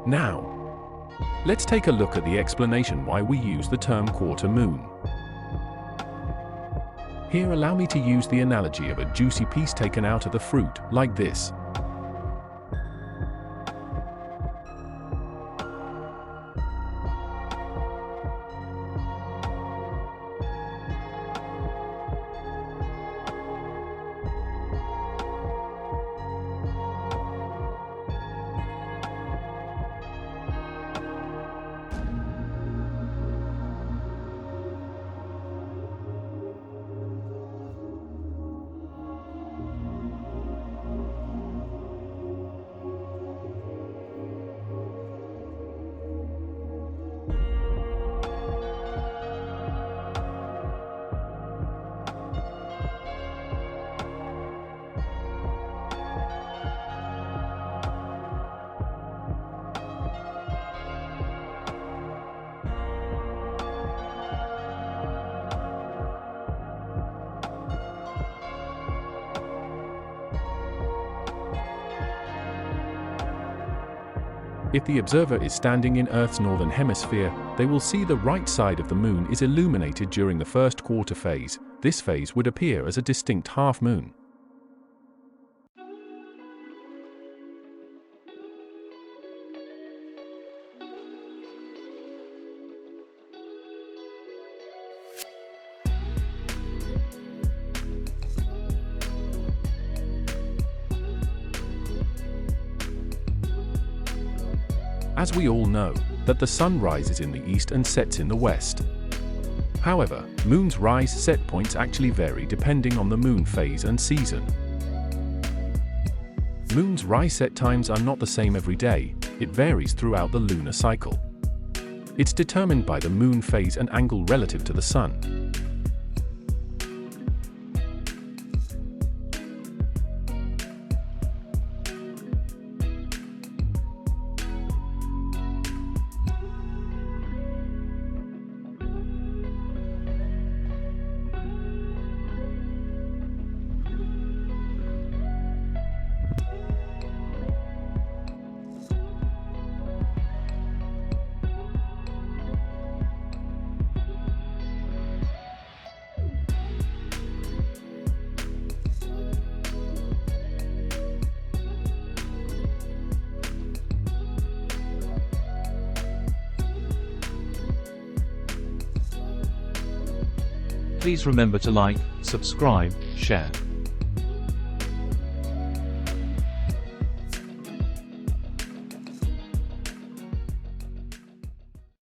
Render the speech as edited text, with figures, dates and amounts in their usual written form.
Now, let's take a look at the explanation why we use the term quarter moon. Here, allow me to use the analogy of a juicy piece taken out of the fruit, like this. If the observer is standing in Earth's northern hemisphere, they will see the right side of the moon is illuminated during the first quarter phase. This phase would appear as a distinct half moon. As we all know, that the sun rises in the east and sets in the west. However, moon's rise-set points actually vary depending on the moon phase and season. Moon's rise-set times are not the same every day, it varies throughout the lunar cycle. It's determined by the moon phase and angle relative to the sun. Please remember to like, subscribe, share.